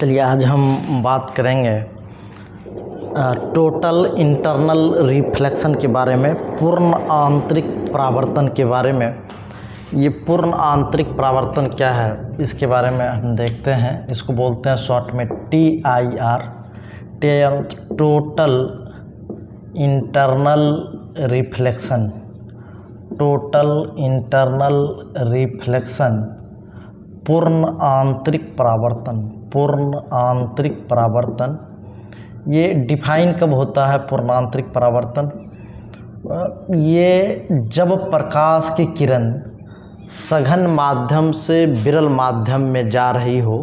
चलिए आज हम बात करेंगे टोटल इंटरनल रिफ्लेक्शन के बारे में, पूर्ण आंतरिक परावर्तन के बारे में। ये पूर्ण आंतरिक परावर्तन क्या है इसके बारे में हम देखते हैं। इसको बोलते हैं शॉर्ट में TIR, total internal reflection. Total internal reflection, पूर्ण आंतरिक परावर्तन। पूर्ण आंतरिक परावर्तन ये डिफाइन कब होता है? पूर्ण आंतरिक परावर्तन ये जब प्रकाश की किरण सघन माध्यम से विरल माध्यम में जा रही हो,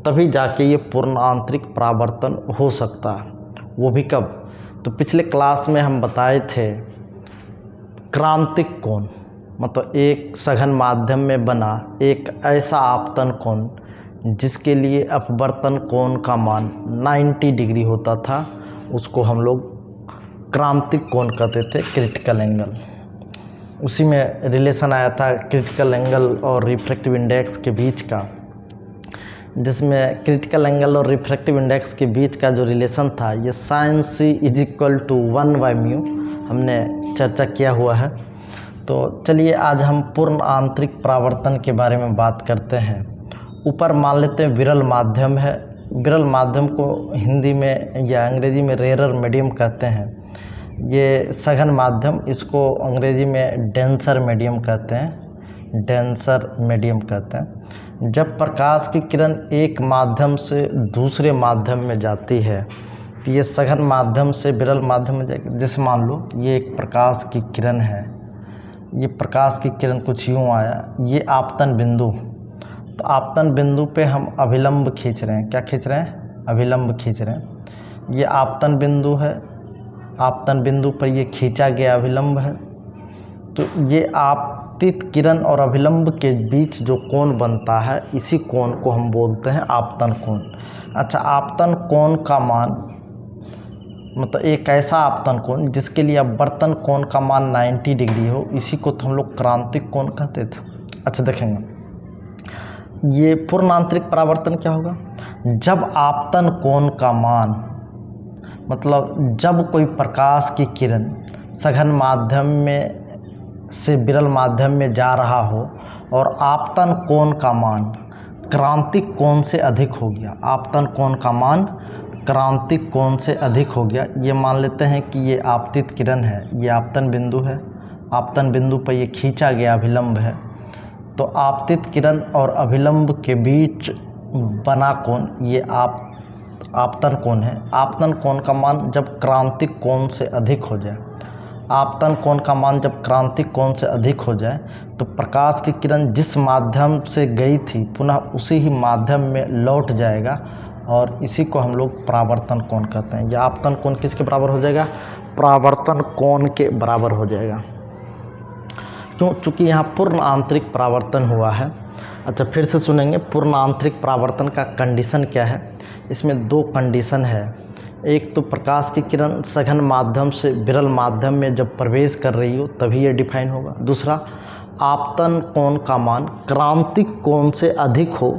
तभी जाके ये पूर्ण आंतरिक परावर्तन हो सकता है। वो भी कब? तो पिछले क्लास में हम बताए थे क्रांतिक कोण, मतलब एक सघन माध्यम में बना एक ऐसा आपतन कोण जिसके लिए अपवर्तन कोण का मान 90 डिग्री होता था, उसको हम लोग क्रांतिक कोण कहते थे, क्रिटिकल एंगल। उसी में रिलेशन आया था क्रिटिकल एंगल और रिफ्रैक्टिव इंडेक्स के बीच का, जिसमें क्रिटिकल एंगल और रिफ्रैक्टिव इंडेक्स के बीच का जो रिलेशन था ये sin c = 1/μ हमने चर्चा किया हुआ है। तो चलिए आज हम पूर्ण आंतरिक परावर्तन के बारे में बात करते हैं। ऊपर मान लेते हैं विरल माध्यम है। विरल माध्यम को हिंदी में या अंग्रेजी में रेयर मीडियम कहते हैं। ये सघन माध्यम, इसको अंग्रेजी में डेंसर मीडियम कहते हैं। डेंसर मीडियम कहते हैं। जब प्रकाश की किरण एक माध्यम से दूसरे माध्यम में जाती है तो ये सघन माध्यम से विरल माध्यम में जाएगी। जैसे मान लो ये एक प्रकाश की किरण है, ये प्रकाश की किरण कुछ यूँ आया, ये आपतन बिंदु। तो आपतन बिंदु पे हम अभिलंब खींच रहे हैं। क्या खींच रहे हैं? अभिलंब खींच रहे हैं। ये आपतन बिंदु है, आपतन बिंदु पर ये खींचा गया अभिलंब है। तो ये आपतित किरण और अभिलंब के बीच जो कोण बनता है, इसी कोण को हम बोलते हैं आपतन कोण। अच्छा, आपतन कोण का मान, मतलब एक ऐसा आपतन कोण जिसके लिए अपवर्तन कोण का मान 90 डिग्री हो, इसी को तो हम लोग क्रांतिक कोण कहते थे। अच्छा देखेंगे, ये पूर्ण आंतरिक परावर्तन क्या होगा? जब आपतन कोण का मान, मतलब जब कोई प्रकाश की किरण सघन माध्यम में से विरल माध्यम में जा रहा हो और आपतन कोण का मान क्रांतिक कोण से अधिक हो गया। आपतन कोण का मान क्रांतिक कोण से अधिक हो गया। ये मान लेते हैं कि ये आपतित किरण है, ये आपतन बिंदु है, आपतन बिंदु पर ये खींचा गया अभिलंब है। तो आपतित किरण और अभिलंब के बीच बना कोण ये आपतन कोण है। आपतन कोण का मान जब क्रांतिक कोण से अधिक हो जाए, आपतन कोण का मान जब क्रांतिक कोण से अधिक हो जाए तो प्रकाश की किरण जिस माध्यम से गई थी पुनः उसी ही माध्यम में लौट जाएगा, और इसी को हम लोग परावर्तन कोण कहते हैं। यह आपतन कोण किसके बराबर हो जाएगा? परावर्तन कोण के बराबर हो जाएगा। क्यों? चूँकि यहाँ पूर्ण आंतरिक परावर्तन हुआ है। अच्छा फिर से सुनेंगे, पूर्ण आंतरिक परावर्तन का कंडीशन क्या है? इसमें दो कंडीशन है। एक तो प्रकाश की किरण सघन माध्यम से विरल माध्यम में जब प्रवेश कर रही हो तभी ये डिफाइन होगा। दूसरा, आपतन कोण का मान क्रांतिक कोण से अधिक हो,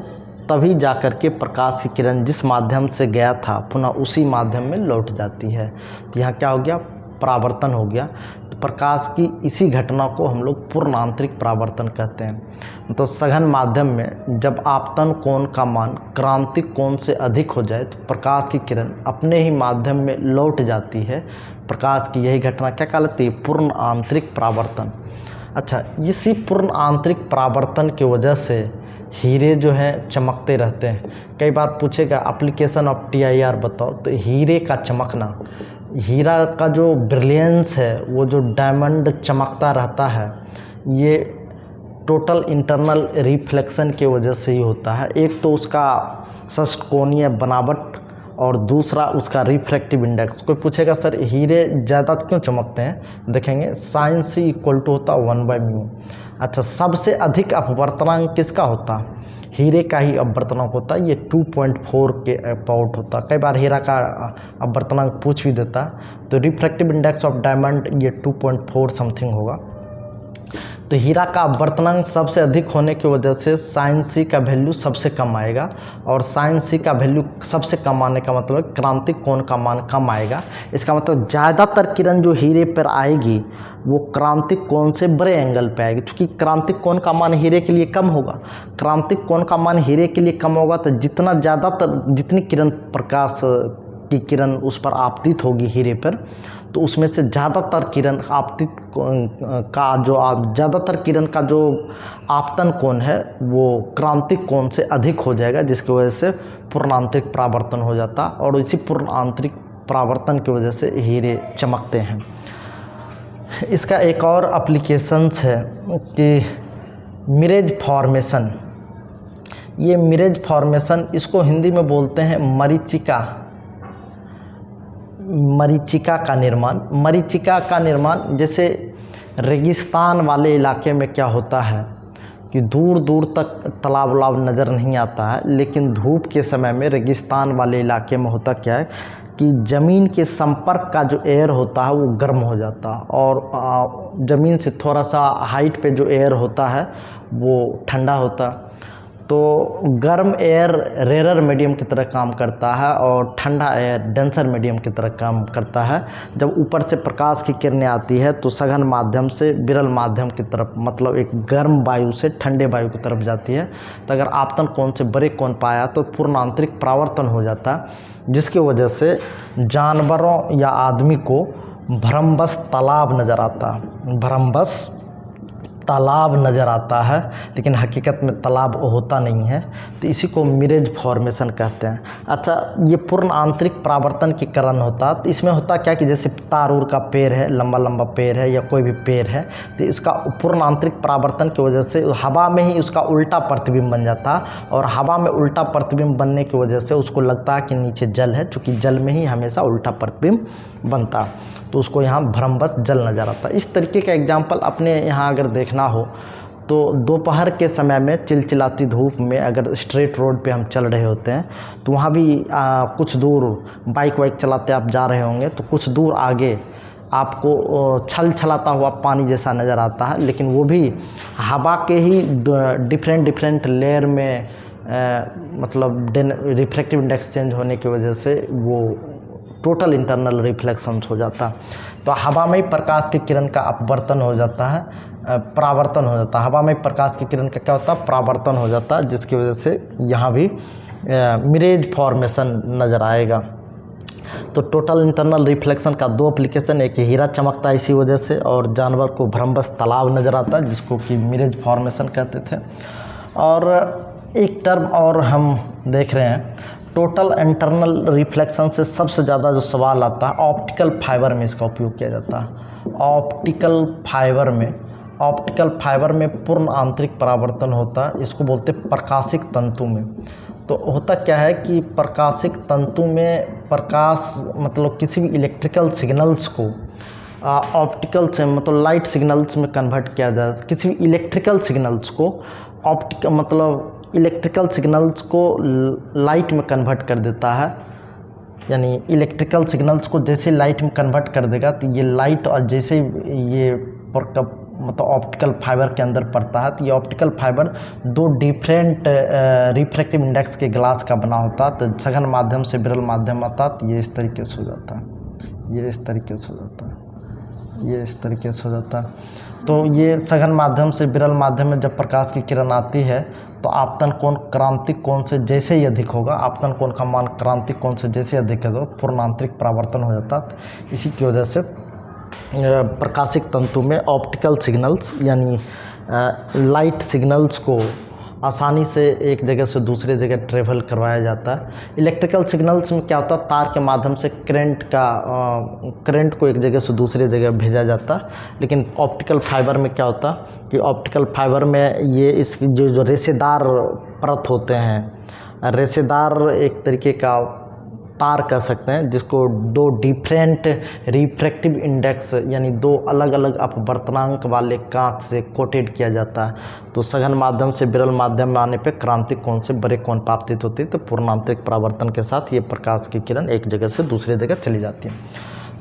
तभी जाकर के प्रकाश की किरण जिस माध्यम से गया था पुनः उसी माध्यम में लौट जाती है। तो यहाँ क्या हो गया? परावर्तन हो गया। तो प्रकाश की इसी घटना को हम लोग पूर्ण आंतरिक परावर्तन कहते हैं। तो सघन माध्यम में जब आपतन कोण का मान क्रांतिक कोण से अधिक हो जाए तो प्रकाश की किरण अपने ही माध्यम में लौट जाती है। प्रकाश की यही घटना क्या कहलाती है? पूर्ण आंतरिक परावर्तन। अच्छा, इसी पूर्ण आंतरिक परावर्तन की वजह से हीरे जो हैं चमकते रहते हैं। कई बार पूछेगा एप्लीकेशन ऑफ TIR बताओ, तो हीरे का चमकना, हीरा का जो ब्रिलियंस है, वो जो डायमंड चमकता रहता है, ये टोटल इंटरनल रिफ्लेक्शन की वजह से ही होता है। एक तो उसका षष्ठकोणीय बनावट और दूसरा उसका रिफ्रैक्टिव इंडेक्स। कोई पूछेगा सर हीरे ज़्यादा क्यों चमकते हैं? देखेंगे sin c = होता 1/μ। अच्छा, सबसे अधिक अपवर्तनांक किसका होता है? हीरे का ही अपवर्तनांक होता है, ये 2.4 के अबाउट होता है। कई बार हीरा का अपवर्तनांक पूछ भी देता है, तो रिफ्रैक्टिव इंडेक्स ऑफ डायमंड ये 2.4 समथिंग होगा। तो हीरा का अपवर्तनांक सबसे अधिक होने की वजह से साइन सी का वैल्यू सबसे कम आएगा, और साइन सी का वैल्यू सबसे कम आने का मतलब क्रांतिक कोण का मान कम आएगा। इसका मतलब ज़्यादातर किरण जो हीरे पर आएगी वो क्रांतिक कोण से बड़े एंगल पे आएगी, क्योंकि क्रांतिक कोण का मान हीरे के लिए कम होगा। क्रांतिक कोण का मान हीरे के लिए कम होगा तो जितनी किरण प्रकाश की किरण उस पर आपतित होगी हीरे पर, तो उसमें से ज़्यादातर किरण का जो आपतन कोण है वो क्रांतिक कोण से अधिक हो जाएगा, जिसकी वजह से पूर्णांतरिक परावर्तन हो जाता, और इसी पूर्णांतरिक परावर्तन की वजह से हीरे चमकते हैं। इसका एक और एप्लीकेशंस है कि मिरेज फॉर्मेशन। ये मिरेज फॉर्मेशन, इसको हिंदी में बोलते हैं मरीचिका का निर्माण। मरीचिका का निर्माण, जैसे रेगिस्तान वाले इलाके में क्या होता है कि दूर दूर तक तालाब उलाब नज़र नहीं आता है, लेकिन धूप के समय में रेगिस्तान वाले इलाके में होता क्या है कि ज़मीन के संपर्क का जो एयर होता है वो गर्म हो जाता है, और ज़मीन से थोड़ा सा हाइट पे जो एयर होता है वो ठंडा होता है। तो गर्म एयर रेयर मीडियम की तरह काम करता है, और ठंडा एयर डेंसर मीडियम की तरह काम करता है। जब ऊपर से प्रकाश की किरणें आती है तो सघन माध्यम से विरल माध्यम की तरफ, मतलब एक गर्म वायु से ठंडे वायु की तरफ जाती है। तो अगर आपतन कोण से बड़े कोण पाया तो पूर्ण आंतरिक परावर्तन हो जाता है, जिसकी वजह से जानवरों या आदमी को भ्रमबस तालाब नज़र आता है। भ्रमबस तालाब नज़र आता है, लेकिन हकीकत में तालाब होता नहीं है। तो इसी को मिरेज फॉर्मेशन कहते हैं। अच्छा, ये पूर्ण आंतरिक परावर्तन के कारण होता, तो इसमें होता क्या कि जैसे तारूर का पेड़ है, लंबा लंबा पेड़ है या कोई भी पेड़ है, तो इसका पूर्ण आंतरिक परावर्तन की वजह से हवा में ही उसका उल्टा प्रतिबिंब बन जाता है, और हवा में उल्टा प्रतिबिंब बनने की वजह से उसको लगता है कि नीचे जल है, चूँकि जल में ही हमेशा उल्टा प्रतिबिंब बनता है, तो उसको यहाँ भ्रमबस जल नज़र आता है। इस तरीके का एग्जाम्पल अपने यहाँ अगर देखना हो तो दोपहर के समय में चिलचिलाती धूप में अगर स्ट्रेट रोड पे हम चल रहे होते हैं तो वहाँ भी कुछ दूर बाइक वाइक चलाते आप जा रहे होंगे, तो कुछ दूर आगे आपको छलछलाता हुआ पानी जैसा नज़र आता है, लेकिन वो भी हवा के ही डिफरेंट लेयर में मतलब रिफ्रैक्टिव इंडेक्स चेंज होने की वजह से वो टोटल इंटरनल रिफ्लेक्शंस हो जाता है। तो हवा में प्रकाश की किरण का अपवर्तन हो जाता है, परावर्तन हो जाता है। हवा में प्रकाश की किरण का क्या होता है, परावर्तन हो जाता है, जिसकी वजह से यहाँ भी मिरेज फॉर्मेशन नज़र आएगा। तो टोटल इंटरनल रिफ्लेक्शन का दो एप्लीकेशन, एक हीरा चमकता है इसी वजह से, और जानवर को भ्रमबस तालाब नज़र आता है जिसको कि मिरेज फॉर्मेशन कहते थे। और एक टर्म और हम देख रहे हैं, टोटल इंटरनल रिफ्लेक्शन से सबसे ज़्यादा जो सवाल आता है, ऑप्टिकल फाइबर में इसका उपयोग किया जाता है। ऑप्टिकल फाइबर में पूर्ण आंतरिक परावर्तन होता है, इसको बोलते हैं प्रकाशिक तंतु में। तो होता क्या है कि प्रकाशिक तंतु में प्रकाश मतलब किसी भी इलेक्ट्रिकल सिग्नल्स को ऑप्टिकल से मतलब लाइट सिग्नल्स में कन्वर्ट किया जाता है। किसी भी इलेक्ट्रिकल सिग्नल्स को लाइट में कन्वर्ट कर देता है, यानी इलेक्ट्रिकल सिग्नल्स को जैसे लाइट में कन्वर्ट कर देगा तो ये लाइट, और जैसे ये मतलब ऑप्टिकल फाइबर के अंदर पड़ता है, तो ये ऑप्टिकल फाइबर दो डिफरेंट रिफ्रैक्टिव इंडेक्स के ग्लास का बना होता है। तो सघन माध्यम से विरल माध्यम आता है, तो ये इस तरीके से हो जाता है, ये इस तरीके से हो जाता है। तो ये सघन माध्यम से विरल माध्यम में जब प्रकाश की किरण आती है तो आपतन कोण क्रांतिक कोण से जैसे ही अधिक होगा, आपतन कोण का मान क्रांतिक कोण से जैसे अधिक है तो पूर्ण आंतरिक परावर्तन हो जाता है। इसी की वजह से प्रकाशिक तंतु में ऑप्टिकल सिग्नल्स यानी लाइट सिग्नल्स को आसानी से एक जगह से दूसरे जगह ट्रेवल करवाया जाता है। इलेक्ट्रिकल सिग्नल्स में क्या होता है, तार के माध्यम से करंट को एक जगह से दूसरे जगह भेजा जाता है। लेकिन ऑप्टिकल फाइबर में क्या होता है कि ऑप्टिकल फाइबर में ये इसकी जो रेशेदार परत होते हैं, रेशेदार एक तरीके का तार कह सकते हैं, जिसको दो डिफरेंट रिफ्रैक्टिव इंडेक्स यानी दो अलग अलग अपवर्तनांक वाले कांच से कोटेड किया जाता है। तो सघन माध्यम से विरल माध्यम में आने पे क्रांतिक कोण से बड़े कोण प्राप्तित होती है, तो पूर्णांतरिक परावर्तन के साथ ये प्रकाश की किरण एक जगह से दूसरे जगह चली जाती है।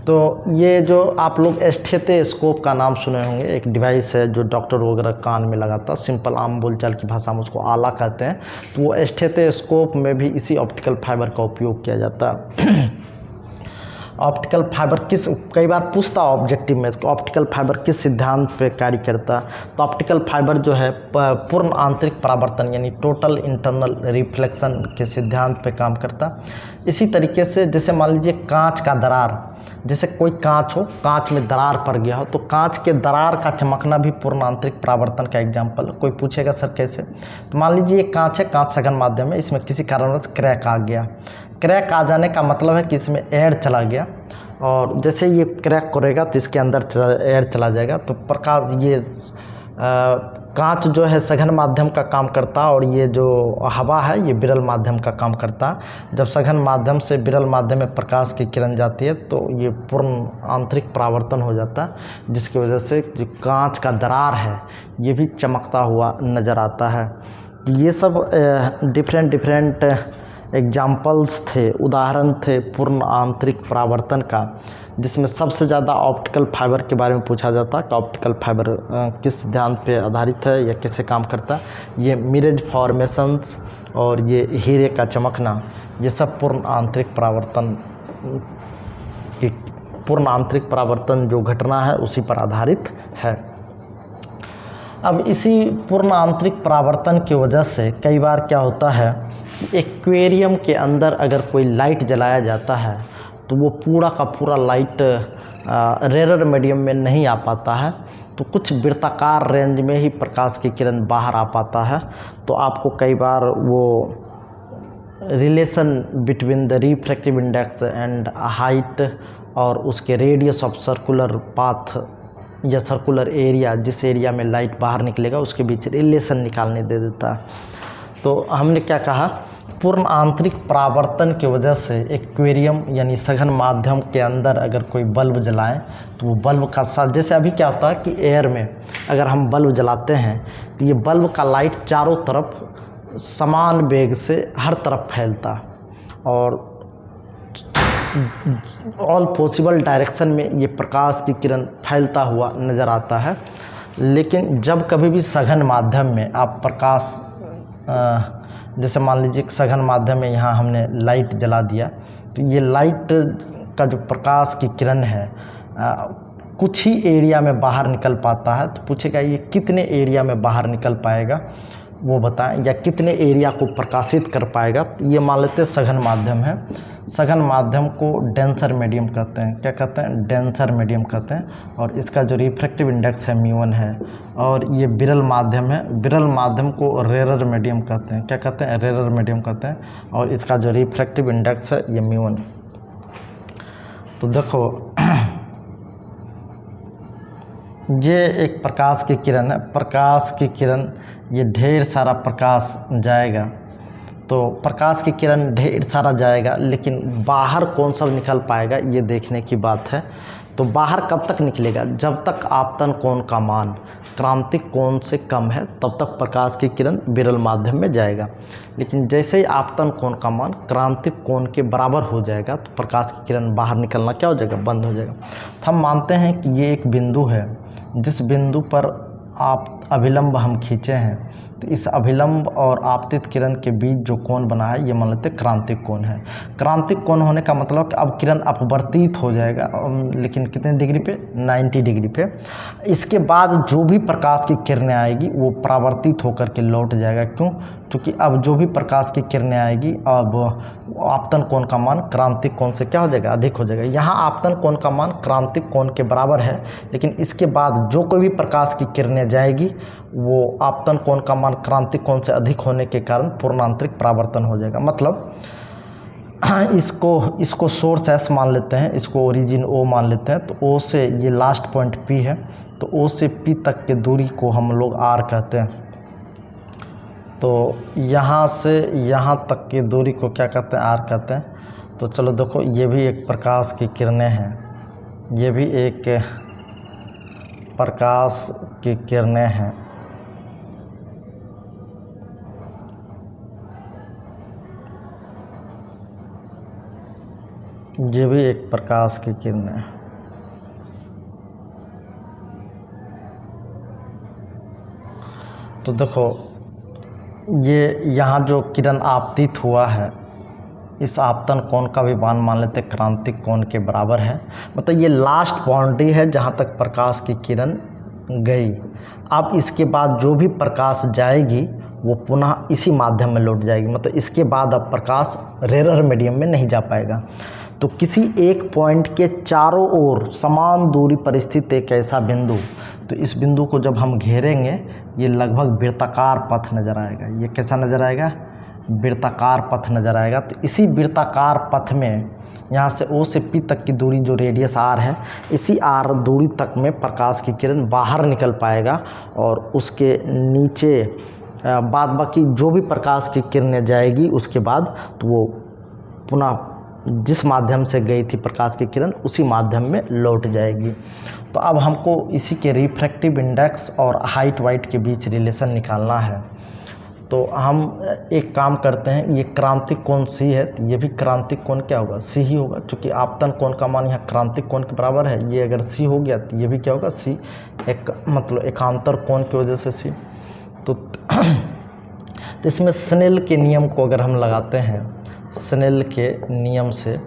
तो ये जो आप लोग स्टेथोस्कोप का नाम सुने होंगे, एक डिवाइस है जो डॉक्टर वगैरह कान में लगाता है, सिंपल आम बोलचाल की भाषा में उसको आला कहते हैं। तो वो स्टेथोस्कोप में भी इसी ऑप्टिकल फाइबर का उपयोग किया जाता है। ऑप्टिकल फाइबर कई बार पूछता ऑब्जेक्टिव में ऑप्टिकल फाइबर किस सिद्धांत पे कार्य करता है। तो ऑप्टिकल फाइबर जो है पूर्ण आंतरिक परावर्तन यानी टोटल इंटरनल रिफ्लेक्शन के सिद्धांत पे काम करता। इसी तरीके से जैसे मान लीजिए कांच का दरार, जैसे कोई कांच हो, कांच में दरार पड़ गया हो, तो कांच के दरार का चमकना भी पूर्ण आंतरिक परावर्तन का एग्जाम्पल। कोई पूछेगा सर कैसे, तो मान लीजिए ये कांच है, कांच सघन माध्यम है, इसमें किसी कारणवश क्रैक आ गया। क्रैक आ जाने का मतलब है कि इसमें एयर चला गया, और जैसे ये क्रैक करेगा तो इसके अंदर एयर चला जाएगा। तो प्रकाश ये कांच जो है सघन माध्यम का काम करता है, और ये जो हवा है ये विरल माध्यम का काम करता है। जब सघन माध्यम से विरल माध्यम में प्रकाश की किरण जाती है तो ये पूर्ण आंतरिक परावर्तन हो जाता है, जिसकी वजह से जो कांच का दरार है ये भी चमकता हुआ नज़र आता है। ये सब डिफरेंट एग्जाम्पल्स थे, उदाहरण थे पूर्ण आंतरिक परावर्तन का, जिसमें सबसे ज़्यादा ऑप्टिकल फाइबर के बारे में पूछा जाता है कि ऑप्टिकल फाइबर किस सिद्धांत पे आधारित है या कैसे काम करता है। ये मिरेज फॉर्मेशंस और ये हीरे का चमकना, ये सब पूर्ण आंतरिक परावर्तन जो घटना है उसी पर आधारित है। अब इसी पूर्ण आंतरिक परावर्तन की वजह से कई बार क्या होता है कि एक्वेरियम के अंदर अगर कोई लाइट जलाया जाता है तो वो पूरा का पूरा लाइट रेयर मीडियम में नहीं आ पाता है, तो कुछ वृत्ताकार रेंज में ही प्रकाश की किरण बाहर आ पाता है। तो आपको कई बार वो relation between the refractive index and height और उसके रेडियस ऑफ सर्कुलर पाथ या सर्कुलर एरिया, जिस एरिया में लाइट बाहर निकलेगा उसके बीच रिलेशन निकालने दे देता है। तो हमने क्या कहा, पूर्ण आंतरिक परावर्तन की वजह से एक्वेरियम यानी सघन माध्यम के अंदर अगर कोई बल्ब जलाएं तो वो बल्ब का साथ, जैसे अभी क्या होता है कि एयर में अगर हम बल्ब जलाते हैं तो ये बल्ब का लाइट चारों तरफ समान वेग से हर तरफ फैलता, और ऑल पॉसिबल डायरेक्शन में ये प्रकाश की किरण फैलता हुआ नज़र आता है। लेकिन जब कभी भी सघन माध्यम में आप प्रकाश, जैसे मान लीजिए सघन माध्यम में यहाँ हमने लाइट जला दिया, तो ये लाइट का जो प्रकाश की किरण है कुछ ही एरिया में बाहर निकल पाता है। तो पूछेगा ये कितने एरिया में बाहर निकल पाएगा वो बताएं, या कितने एरिया को प्रकाशित कर पाएगा। ये मान लेते हैं सघन माध्यम है, सघन माध्यम को डेंसर मीडियम कहते हैं। क्या कहते हैं? डेंसर मीडियम कहते हैं। और इसका जो रिफ्रैक्टिव इंडेक्स है म्यू1 है। और ये विरल माध्यम है, विरल माध्यम को रेरर मीडियम कहते हैं। क्या कहते हैं? रेरर मीडियम कहते हैं। और इसका जो रिफ्रैक्टिव इंडेक्स है ये म्यू1। तो देखो ये एक प्रकाश की किरण है, प्रकाश की किरण, ये ढेर सारा प्रकाश जाएगा। तो प्रकाश की किरण ढेर सारा जाएगा, लेकिन बाहर कौन सा निकल पाएगा ये देखने की बात है। तो बाहर कब तक निकलेगा? जब तक आपतन कोण का मान क्रांतिक कोण से कम है तब तक प्रकाश की किरण विरल माध्यम में जाएगा। लेकिन जैसे ही आपतन कोण का मान क्रांतिक कोण के बराबर हो जाएगा तो प्रकाश की किरण बाहर निकलना क्या हो जाएगा? बंद हो जाएगा। तो हम मानते हैं कि ये एक बिंदु है, जिस बिंदु पर आप अभिलंब हम खींचे हैं, तो इस अभिलंब और आपतित किरण के बीच जो कोण बना है ये मान लेते हैं क्रांतिक कोण है। क्रांतिक कोण होने का मतलब कि अब किरण अपवर्तित हो जाएगा, लेकिन कितने डिग्री पे? 90 डिग्री पे। इसके बाद जो भी प्रकाश की किरणें आएगी वो परावर्तित होकर के लौट जाएगा। क्यों? क्योंकि अब जो भी प्रकाश की किरणें आएगी अब आपतन कोण का मान क्रांतिक कोण से क्या हो जाएगा? अधिक हो जाएगा। यहाँ आपतन कोण का मान क्रांतिक कोण के बराबर है, लेकिन इसके बाद जो कोई भी प्रकाश की किरणें जाएगी वो आपतन कोण का मान क्रांतिक कोण से अधिक होने के कारण पूर्णांतरिक परावर्तन हो जाएगा। मतलब इसको सोर्स एस मान लेते हैं, इसको ओरिजिन ओ मान लेते हैं। तो ओ से ये लास्ट पॉइंट पी है, तो ओ से पी तक के दूरी को हम लोग आर कहते हैं। तो यहाँ से यहाँ तक की दूरी को क्या कहते हैं? आर कहते हैं। तो चलो देखो, ये भी एक प्रकाश की किरणें हैं, ये भी एक प्रकाश की किरणें हैं। ये भी एक प्रकाश की किरण है। तो देखो ये यहाँ जो किरण आपतित हुआ है, इस आपतन कोण का भी मान लेते हैं क्रांतिक कोण के बराबर है। मतलब ये लास्ट बाउंड्री है जहाँ तक प्रकाश की किरण गई। अब इसके बाद जो भी प्रकाश जाएगी वो पुनः इसी माध्यम में लौट जाएगी। मतलब इसके बाद अब प्रकाश रेयर मीडियम में नहीं जा पाएगा। तो किसी एक पॉइंट के चारों ओर समान दूरी पर स्थित एक ऐसा बिंदु, तो इस बिंदु को जब हम घेरेंगे ये लगभग वृत्ताकार पथ नज़र आएगा। ये कैसा नज़र आएगा? वृत्ताकार पथ नज़र आएगा। तो इसी वृत्ताकार पथ में यहाँ से O से P तक की दूरी जो रेडियस R है, इसी R दूरी तक में प्रकाश की किरण बाहर निकल पाएगा और उसके नीचे बाद बाकी जो भी प्रकाश की किरणें जाएगी उसके बाद तो वो पुनः जिस माध्यम से गई थी प्रकाश की किरण उसी माध्यम में लौट जाएगी। तो अब हमको इसी के रिफ्रैक्टिव इंडेक्स और हाइट वाइट के बीच रिलेशन निकालना है। तो हम एक काम करते हैं, ये क्रांतिक कोण C है, तो ये भी क्रांतिक कोण क्या होगा? C ही होगा, क्योंकि आपतन कोण का मान यहाँ क्रांतिक कोण के बराबर है। ये अगर C हो गया तो ये भी क्या होगा? C। एक मतलब एकांतर कोण की वजह से C। तो इसमें स्नेल के नियम को अगर हम लगाते हैं, स्नेल के नियम से,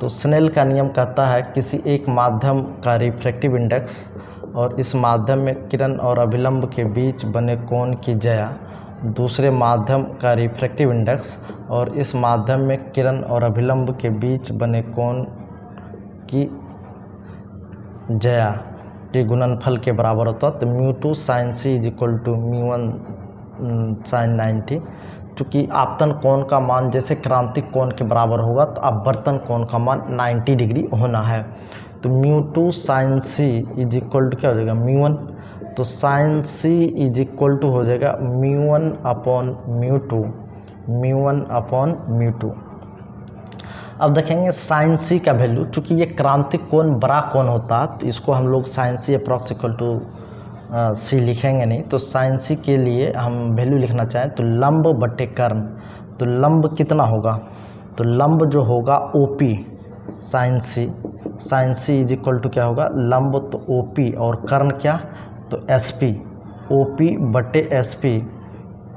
तो स्नेल का नियम कहता है किसी एक माध्यम का रिफ्रैक्टिव इंडेक्स और इस माध्यम में किरण और अभिलंब के बीच बने कोण की ज्या, दूसरे माध्यम का रिफ्रैक्टिव इंडेक्स और इस माध्यम में किरण और अभिलंब के बीच बने कोण की ज्या के गुणनफल के बराबर होता है। तो μ2 sin C = μ1 sin 90। चूँकि आपतन कोण का मान जैसे क्रांतिक कोण के बराबर होगा तो अपवर्तन कोण का मान 90 डिग्री होना है। तो μ2 sin C = क्या हो जाएगा? μ1। तो sin C = हो जाएगा μ1/μ2। अब देखेंगे sin C का वैल्यू, चूँकि ये क्रांतिक कोण बड़ा कोण होता है तो इसको हम लोग sin C = C लिखेंगे नहीं। तो sin C के लिए हम वैल्यू लिखना चाहें तो लंब बटे कर्ण। तो लंब कितना होगा? तो लंब जो होगा OP sin C = क्या होगा? लंब तो OP और कर्ण क्या? तो SP, OP बटे SP।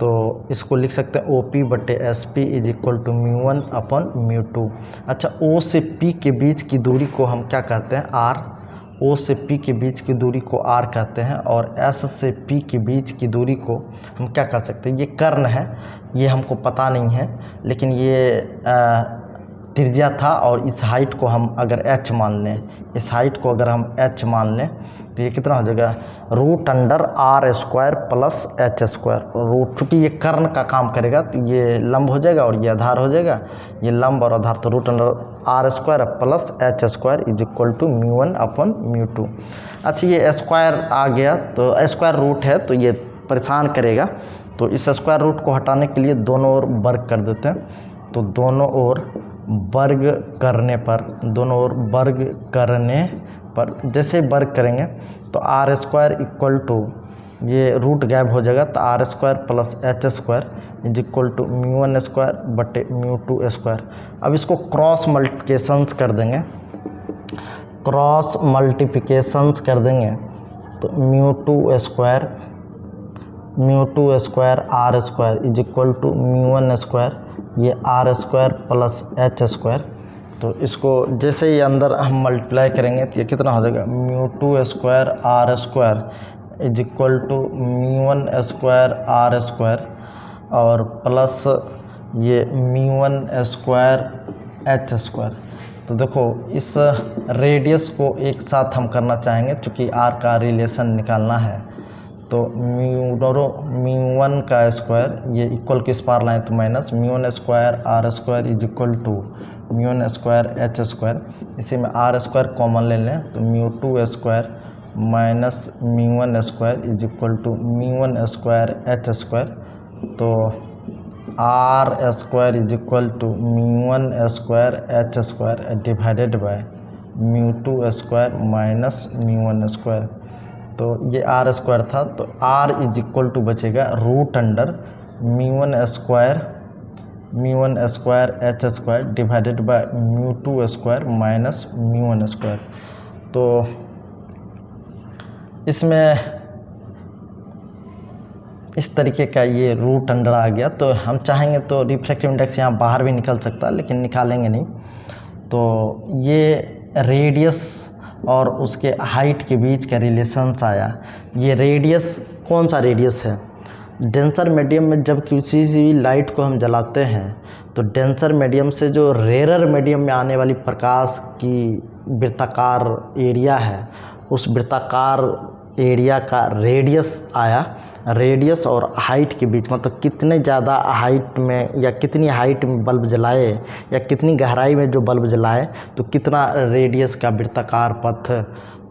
तो इसको लिख सकते हैं OP बटे SP = μ1/μ2। अच्छा, O से P के बीच की दूरी को हम क्या कहते हैं? R। O से P के बीच की दूरी को R कहते हैं और S से P के बीच की दूरी को हम क्या कह सकते हैं? ये कर्ण है, ये हमको पता नहीं है, लेकिन ये त्रिज्या था और इस हाइट को हम अगर h मान लें, इस हाइट को अगर हम h मान लें तो ये कितना हो जाएगा? √r² + h²। रूट, चूँकि ये कर्ण का काम करेगा तो ये लंब हो जाएगा और ये आधार हो जाएगा। ये लंब और आधार, तो √r² + h² = μ1/μ2। अच्छा, ये स्क्वायर आ गया तो स्क्वायर रूट है तो ये परेशान करेगा। तो इस स्क्वायर रूट को हटाने के लिए दोनों ओर वर्ग कर देते हैं। तो दोनों ओर वर्ग करने पर जैसे वर्ग करेंगे तो r² = ये रूट गायब हो जाएगा, तो r² + h² = μ1²/μ2²। अब इसको क्रॉस मल्टीप्लिकेशंस कर देंगे, तो μ2² r² = μ1², ये r² + h²। तो इसको जैसे ही अंदर हम मल्टीप्लाई करेंगे तो ये कितना हो जाएगा? μ2² r² = μ1² और प्लस ये μ1² h²। तो देखो इस रेडियस को एक साथ हम करना चाहेंगे, चूँकि r का रिलेशन निकालना है। तो μ1² ये इक्वल किस पार लाएँ तो माइनस μ1² r² = μ1² h²। इसी में r² कॉमन ले लें तो μ2² - μ1² = μ1² h²। तो r² = μ1² h² डिवाइडेड बाय μ2² - μ1²। तो ये r² था, तो r = बचेगा √μ1² μ1 square H square divided by μ2 square minus μ1 square. तो इसमें इस तरीके का ये रूट अंडर आ गया। तो हम चाहेंगे तो रिफ्रैक्टिव इंडेक्स यहाँ बाहर भी निकल सकता है, लेकिन निकालेंगे नहीं। तो ये रेडियस और उसके हाइट के बीच का रिलेशंस आया। ये रेडियस कौन सा रेडियस है? डेंसर मीडियम में जब किसी भी लाइट को हम जलाते हैं तो डेंसर मीडियम से जो रेरर मीडियम में आने वाली प्रकाश की वृत्ताकार एरिया है, उस वृत्ताकार एरिया का रेडियस आया। रेडियस और हाइट के बीच, मतलब कितने ज़्यादा हाइट में या कितनी हाइट में बल्ब जलाए या कितनी गहराई में जो बल्ब जलाए तो कितना रेडियस का वृत्ताकार पथ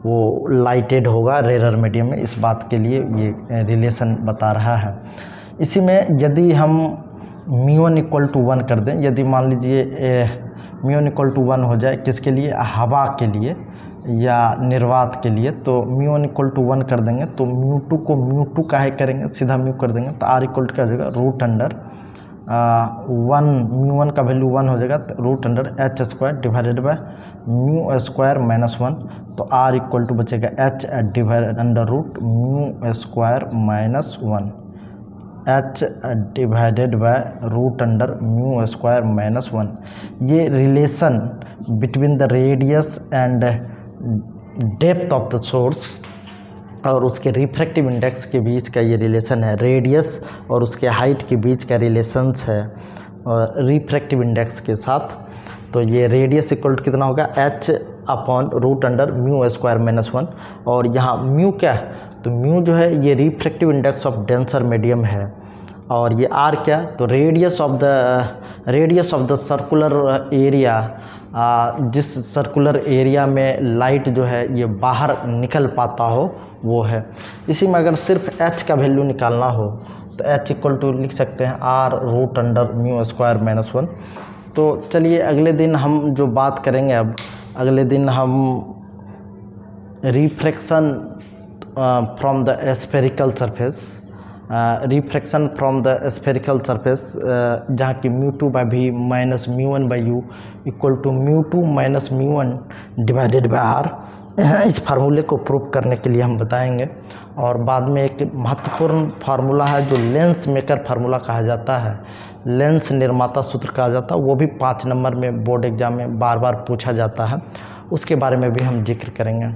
वो लाइटेड होगा रेरर मीडियम में। इस बात के लिए ये रिलेशन बता रहा है। इसी में यदि हम μ1 = 1 कर दें, यदि मान लीजिए μ1 = 1 हो जाए, किसके लिए? हवा के लिए या निर्वात के लिए, तो μ1 = 1 कर देंगे तो μ2 को μ2 काहे करेंगे, सीधा म्यू कर देंगे। तो r क्या हो जाएगा? √1, μ1 का वैल्यू 1 हो जाएगा, तो √h square divided by μ square minus 1। तो r बचेगा h divide √μ square minus 1, h divided by √μ square minus 1। ये relation between the radius and depth of the source और उसके रिफ्रैक्टिव इंडेक्स के बीच का ये रिलेशन है। रेडियस और उसके हाइट के बीच का रिलेशंस है और रिफ्रैक्टिव इंडेक्स के साथ। तो ये रेडियस इक्वल टू कितना होगा? h upon √μ square minus 1। और यहाँ म्यू क्या है? तो म्यू जो है ये refractive index of denser medium है। और ये r क्या? तो radius of the circular area, जिस सर्कुलर एरिया में लाइट जो है ये बाहर निकल पाता हो वो है। इसी में अगर सिर्फ h का वैल्यू निकालना हो तो h इक्वल टू लिख सकते हैं r√μ स्क्वायर माइनस 1। तो चलिए अगले दिन हम जो बात करेंगे, अब अगले दिन हम refraction from the spherical surface, refraction from the spherical surface, जहाँ की μ2/v minus μ1/u equal to μ2 minus μ1 divided by r। इस फार्मूले को प्रूव करने के लिए हम बताएंगे। और बाद में एक महत्वपूर्ण फार्मूला है जो लेंस मेकर फार्मूला कहा जाता है, लेंस निर्माता सूत्र कहा जाता है, वो भी 5 नंबर में बोर्ड एग्जाम में बार बार पूछा जाता है, उसके बारे में भी हम जिक्र करेंगे।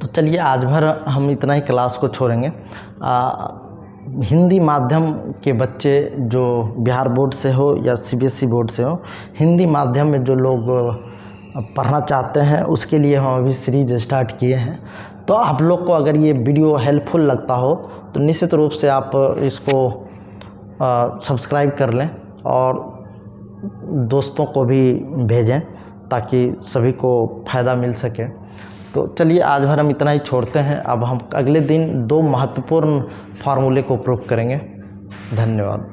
तो चलिए आज भर हम इतना ही क्लास को छोड़ेंगे। हिंदी माध्यम के बच्चे जो बिहार बोर्ड से हो या CBSE बोर्ड से हो, हिंदी माध्यम में जो लोग पढ़ना चाहते हैं उसके लिए हम अभी सीरीज स्टार्ट किए हैं। तो आप लोग को अगर ये वीडियो हेल्पफुल लगता हो तो निश्चित रूप से आप इसको सब्सक्राइब कर लें और दोस्तों को भी भेजें ताकि सभी को फ़ायदा मिल सके। तो चलिए आज भर हम इतना ही छोड़ते हैं। अब हम अगले दिन 2 महत्वपूर्ण फार्मूले को प्रूव करेंगे। धन्यवाद।